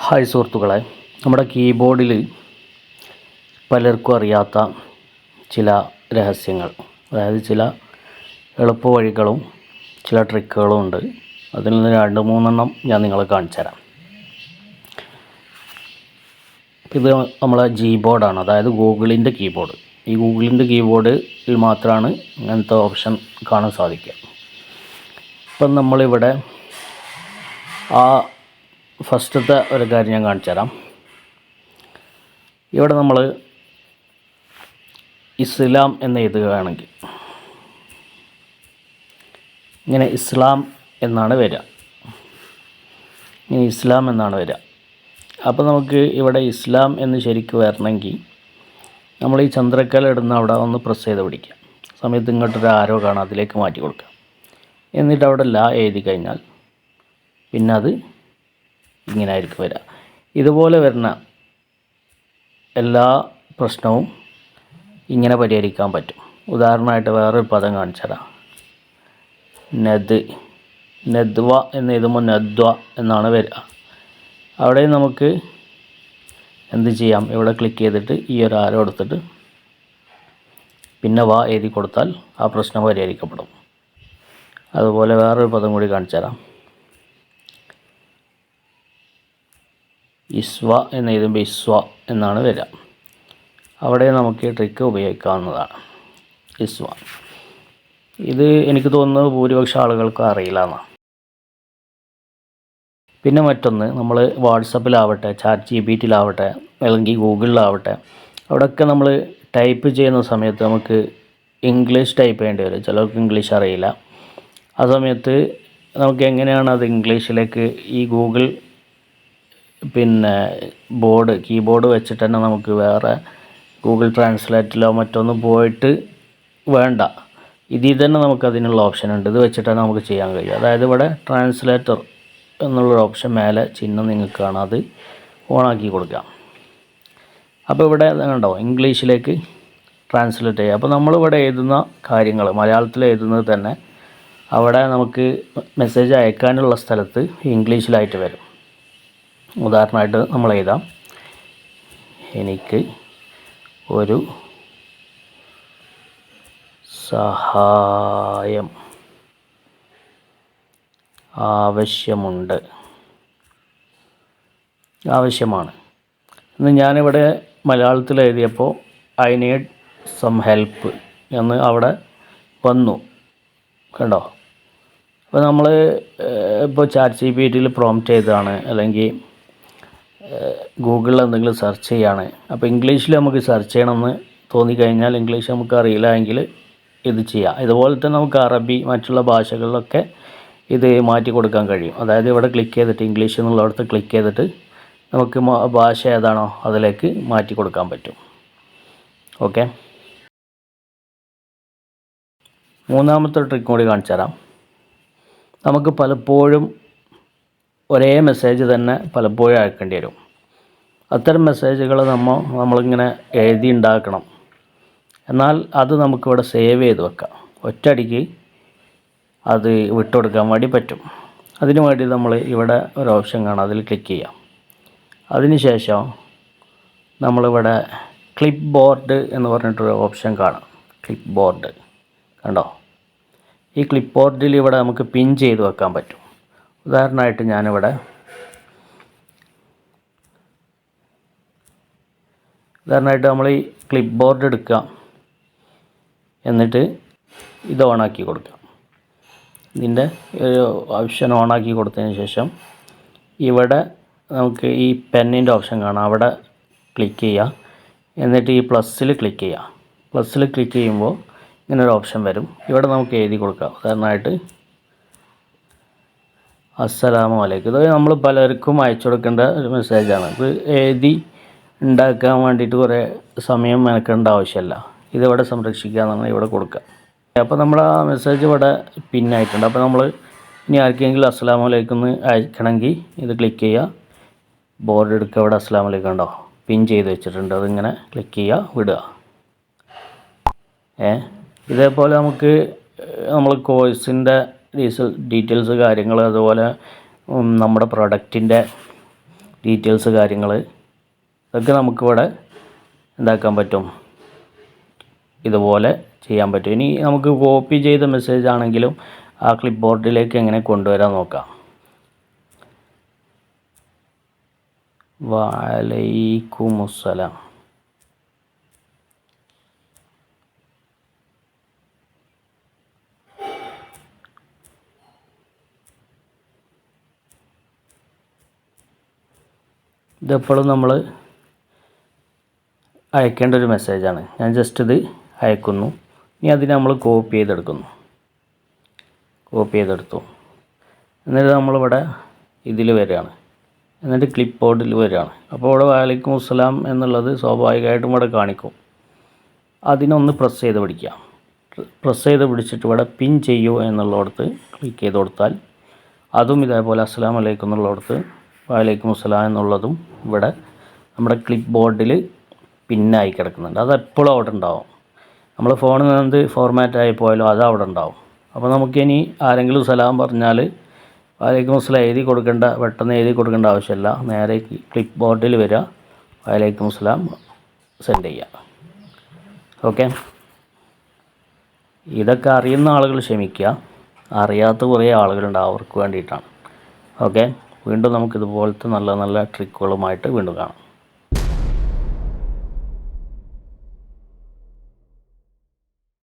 Hi സുഹൃത്തുക്കളെ, നമ്മുടെ കീബോർഡിൽ പലർക്കും അറിയാത്ത ചില രഹസ്യങ്ങൾ, അതായത് ചില എളുപ്പവഴികളും ചില ട്രിക്കുകളും ഉണ്ട്. അതിൽ നിന്ന് 2-3 ഞാൻ നിങ്ങളെ കാണിച്ചു തരാം. ഇത് നമ്മളെ കീബോർഡാണ്, അതായത് ഗൂഗിളിൻ്റെ കീബോർഡ്. ഈ ഗൂഗിളിൻ്റെ കീബോർഡിൽ മാത്രമാണ് ഇങ്ങനത്തെ ഓപ്ഷൻ കാണാൻ സാധിക്കുക. ഇപ്പം നമ്മളിവിടെ ഫസ്റ്റത്തെ ഒരു കാര്യം ഞാൻ കാണിച്ചു തരാം. ഇവിടെ നമ്മൾ ഇസ്ലാം എന്ന് എഴുതുകയാണെങ്കിൽ ഇങ്ങനെ ഇസ്ലാം എന്നാണ് വരിക. ഇങ്ങനെ ഇസ്ലാം എന്നാണ് വരിക. അപ്പോൾ നമുക്ക് ഇവിടെ ഇസ്ലാം എന്ന് ശരിക്കും വരണമെങ്കിൽ നമ്മൾ ഈ ചന്ദ്രക്കല ഇടുന്ന അവിടെ ഒന്ന് പ്രസ് ചെയ്ത് പിടിക്കുക. സമയത്ത് ഇങ്ങോട്ടൊരു ആരോ കാണാം, അതിലേക്ക് മാറ്റി കൊടുക്കുക. എന്നിട്ട് അവിടെ ലാ എഴുതി കഴിഞ്ഞാൽ പിന്നെ അത് ഇങ്ങനെ ആയിരിക്കും വരിക. ഇതുപോലെ വരുന്ന എല്ലാ പ്രശ്നവും ഇങ്ങനെ പരിഹരിക്കാൻ പറ്റും. ഉദാഹരണമായിട്ട് വേറൊരു പദം കാണിച്ചു തരാം. നദ്വ എന്ന് എഴുതുമ്പോൾ നദ്വ എന്നാണ് വരിക. അവിടെ നമുക്ക് എന്ത് ചെയ്യാം, ഇവിടെ ക്ലിക്ക് ചെയ്തിട്ട് ഈ ഒരു ആരോ എടുത്തിട്ട് പിന്നെ വാ എഴുതി കൊടുത്താൽ ആ പ്രശ്നം പരിഹരിക്കപ്പെടും. അതുപോലെ വേറൊരു പദം കൂടി കാണിച്ചു തരാം. ഇസ്വ എന്ന് എഴുതുമ്പോൾ ഇസ്വ എന്നാണ് വരിക. അവിടെ നമുക്ക് ട്രിക്ക് ഉപയോഗിക്കാവുന്നതാണ്. ഇസ്വ ഇത് എനിക്ക് തോന്നുന്നത് ഭൂരിപക്ഷം ആളുകൾക്ക് അറിയില്ല എന്നാണ്. പിന്നെ മറ്റൊന്ന്, നമ്മൾ വാട്സപ്പിലാവട്ടെ, ChatGPTയിലാവട്ടെ, അല്ലെങ്കിൽ ഗൂഗിളിലാവട്ടെ, അവിടെയൊക്കെ നമ്മൾ ടൈപ്പ് ചെയ്യുന്ന സമയത്ത് നമുക്ക് ഇംഗ്ലീഷ് ടൈപ്പ് ചെയ്യേണ്ടി വരും. ചിലർക്ക് ഇംഗ്ലീഷ് അറിയില്ല. ആ സമയത്ത് നമുക്ക് എങ്ങനെയാണ് അത് ഇംഗ്ലീഷിലേക്ക് ഈ ഗൂഗിൾ കീബോർഡ് വെച്ചിട്ട് തന്നെ നമുക്ക് വേറെ ഗൂഗിൾ ട്രാൻസ്ലേറ്റിലോ മറ്റൊന്നും പോയിട്ട് വേണ്ട, ഇതിൽ തന്നെ നമുക്ക് അതിനുള്ള ഓപ്ഷൻ ഉണ്ട്. ഇത് വെച്ചിട്ട് തന്നെ നമുക്ക് ചെയ്യാൻ കഴിയും. അതായത് ഇവിടെ ട്രാൻസ്ലേറ്റർ എന്നുള്ളൊരു ഓപ്ഷൻ മേലെ ചിഹ്നം നിങ്ങൾക്ക് കാണാം, അത് ഓണാക്കി കൊടുക്കാം. അപ്പോൾ ഇവിടെ കണ്ടോ, ഇംഗ്ലീഷിലേക്ക് ട്രാൻസ്ലേറ്റ് ചെയ്യുക. അപ്പോൾ നമ്മളിവിടെ എഴുതുന്ന കാര്യങ്ങൾ മലയാളത്തിൽ എഴുതുന്നത് തന്നെ അവിടെ നമുക്ക് മെസ്സേജ് അയക്കാനുള്ള സ്ഥലത്ത് ഇംഗ്ലീഷിലായിട്ട് വരും. ഉദാഹരണമായിട്ട് നമ്മൾ എഴുതാം, എനിക്ക് ഒരു സഹായം ആവശ്യമാണ് എന്ന് ഞാനിവിടെ മലയാളത്തിൽ എഴുതിയപ്പോൾ ഐ നീഡ് സം ഹെൽപ്പ് എന്ന് അവിടെ വന്നു, കണ്ടോ. അപ്പോൾ നമ്മൾ ഇപ്പോൾ ChatGPTയിൽ പ്രോംപ്റ്റ് ചെയ്തതാണ്, അല്ലെങ്കിൽ ഗൂഗിളിൽ എന്തെങ്കിലും സെർച്ച് ചെയ്യാണ്. അപ്പോൾ ഇംഗ്ലീഷിൽ നമുക്ക് സെർച്ച് ചെയ്യണമെന്ന് തോന്നിക്കഴിഞ്ഞാൽ, ഇംഗ്ലീഷ് നമുക്ക് അറിയില്ല എങ്കിൽ ഇത് ചെയ്യാം. ഇതുപോലെ തന്നെ നമുക്ക് അറബി മറ്റുള്ള ഭാഷകളിലൊക്കെ ഇത് മാറ്റി കൊടുക്കാൻ കഴിയും. അതായത് ഇവിടെ ക്ലിക്ക് ചെയ്തിട്ട് ഇംഗ്ലീഷ് എന്നുള്ളിടത്ത് ക്ലിക്ക് ചെയ്തിട്ട് നമുക്ക് ഭാഷ ഏതാണോ അതിലേക്ക് മാറ്റി കൊടുക്കാൻ പറ്റും. ഓക്കെ, മൂന്നാമത്തെ ട്രിക്ക് കൂടി കാണിച്ചു തരാം. നമുക്ക് പലപ്പോഴും ഒരേ മെസ്സേജ് തന്നെ പലപ്പോഴും അയക്കേണ്ടി വരും. അത്തരം മെസ്സേജുകൾ നമ്മളിങ്ങനെ എഴുതി ഉണ്ടാക്കണം. എന്നാൽ അത് നമുക്കിവിടെ സേവ് ചെയ്ത് വെക്കാം. ഒറ്റയടിക്ക് അത് വിട്ടുകൊടുക്കാൻ വേണ്ടി പറ്റും. അതിനു വേണ്ടി നമ്മൾ ഇവിടെ ഒരു ഓപ്ഷൻ കാണാം, അതിൽ ക്ലിക്ക് ചെയ്യാം. അതിനുശേഷം നമ്മളിവിടെ ക്ലിപ്പ് ബോർഡ് എന്ന് പറഞ്ഞിട്ടൊരു ഓപ്ഷൻ കാണാം. ക്ലിപ്പ് ബോർഡ് കണ്ടോ. ഈ ക്ലിപ്പ് ബോർഡിൽ ഇവിടെ നമുക്ക് പിൻ ചെയ്ത് വെക്കാൻ പറ്റും. ഉദാഹരണമായിട്ട് ഞാനിവിടെ നമ്മൾ ഈ ക്ലിപ്പ് ബോർഡ് എടുക്കുക, എന്നിട്ട് ഇത് ഓണാക്കി കൊടുക്കാം. ഇതിൻ്റെ ഒരു ഓപ്ഷൻ ഓണാക്കി കൊടുത്തതിന് ശേഷം ഇവിടെ നമുക്ക് ഈ പെന്നിൻ്റെ ഓപ്ഷൻ കാണാം, അവിടെ ക്ലിക്ക് ചെയ്യുക. എന്നിട്ട് ഈ പ്ലസ്സിൽ ക്ലിക്ക് ചെയ്യുക. പ്ലസ്സിൽ ക്ലിക്ക് ചെയ്യുമ്പോൾ ഇങ്ങനൊരു ഓപ്ഷൻ വരും. ഇവിടെ നമുക്ക് എഴുതി കൊടുക്കാം. ഉദാഹരണമായിട്ട് അസ്സലാമു അലൈക്കും. ഇത് നമ്മൾ പലർക്കും അയച്ചു കൊടുക്കേണ്ട ഒരു മെസ്സേജാണ്. ഇത് എഴുതി ഉണ്ടാക്കാൻ വേണ്ടിയിട്ട് കുറേ സമയം മെനക്കേണ്ട ആവശ്യമില്ല. ഇതിവിടെ സംരക്ഷിക്കുക എന്നാണ് ഇവിടെ കൊടുക്കുക. അപ്പോൾ നമ്മൾ ആ മെസ്സേജ് ഇവിടെ പിന്നായിട്ടുണ്ട്. അപ്പോൾ നമ്മൾ ഇനി ആർക്കെങ്കിലും അസ്സലാമു അലൈക്കും എന്ന് അയക്കണമെങ്കിൽ ഇത് ക്ലിക്ക് ചെയ്യുക, ബോർഡ് എടുക്കുക, ഇവിടെ അസ്സലാമു അലൈക്കും ഉണ്ടോ പിൻ ചെയ്ത് വെച്ചിട്ടുണ്ട്, അതിങ്ങനെ ക്ലിക്ക് ചെയ്യുക, വിടുക. ഇതേപോലെ നമുക്ക് നമ്മൾ കോഴ്സിൻ്റെ ഡീറ്റെയിൽസ് കാര്യങ്ങൾ, അതുപോലെ നമ്മുടെ പ്രൊഡക്റ്റിൻ്റെ ഡീറ്റെയിൽസ് കാര്യങ്ങൾ ഇതൊക്കെ നമുക്കിവിടെ എന്താക്കാൻ പറ്റും, ഇതുപോലെ ചെയ്യാൻ പറ്റും. ഇനി നമുക്ക് കോപ്പി ചെയ്ത മെസ്സേജ് ആണെങ്കിലും ആ ക്ലിപ്പ് ബോർഡിലേക്ക് എങ്ങനെ കൊണ്ടുവരാൻ നോക്കാം. വഅലൈക്കുമുസ്സലാം. ഇതെപ്പോഴും നമ്മൾ അയക്കേണ്ട ഒരു മെസ്സേജാണ്. ഞാൻ ജസ്റ്റ് ഇത് അയക്കുന്നു. ഇനി അതിനെ നമ്മൾ കോപ്പി ചെയ്തെടുത്തു. എന്നിട്ട് നമ്മളിവിടെ ഇതിൽ വരികയാണ്, എന്നിട്ട് ക്ലിപ്പ് ബോർഡിൽ വരികയാണ്. അപ്പോൾ ഇവിടെ വഅലൈക്കും അസ്സലാം എന്നുള്ളത് സ്വാഭാവികമായിട്ടും ഇവിടെ കാണിക്കും. അതിനൊന്ന് പ്രസ് ചെയ്ത് പിടിച്ചിട്ട് ഇവിടെ പിൻ ചെയ്യൂ എന്നുള്ളിടത്ത് ക്ലിക്ക് ചെയ്ത് കൊടുത്താൽ അതും ഇതേപോലെ അസ്സലാമു അലൈക്കും എന്നുള്ളിടത്ത് വഅലൈക്കും അസ്സലാം എന്നുള്ളതും ഇവിടെ നമ്മുടെ ക്ലിപ്പ് ബോർഡിൽ പിന്നായി കിടക്കുന്നുണ്ട്. അതെപ്പോഴും അവിടെ ഉണ്ടാവും. നമ്മൾ ഫോണിൽ നിന്ന് ഫോർമാറ്റായി പോയാലും അത് അവിടെ ഉണ്ടാവും. അപ്പോൾ നമുക്കിനി ആരെങ്കിലും സലാം പറഞ്ഞാൽ വഅലൈക്കും അസ്സലാം പെട്ടെന്ന് എഴുതി കൊടുക്കേണ്ട ആവശ്യമില്ല. നേരെ ക്ലിപ്പ് ബോർഡിൽ വരിക, വഅലൈക്കും അസ്സലാം സെൻഡ് ചെയ്യുക. ഓക്കെ, ഇതൊക്കെ അറിയുന്ന ആളുകൾ ക്ഷമിക്കുക, അറിയാത്ത കുറേ ആളുകളുണ്ട്, അവർക്ക് വേണ്ടിയിട്ടാണ്. ഓക്കെ, വീണ്ടും നമുക്കിതുപോലത്തെ നല്ല നല്ല ട്രിക്കുകളുമായിട്ട് വീണ്ടും കാണാം.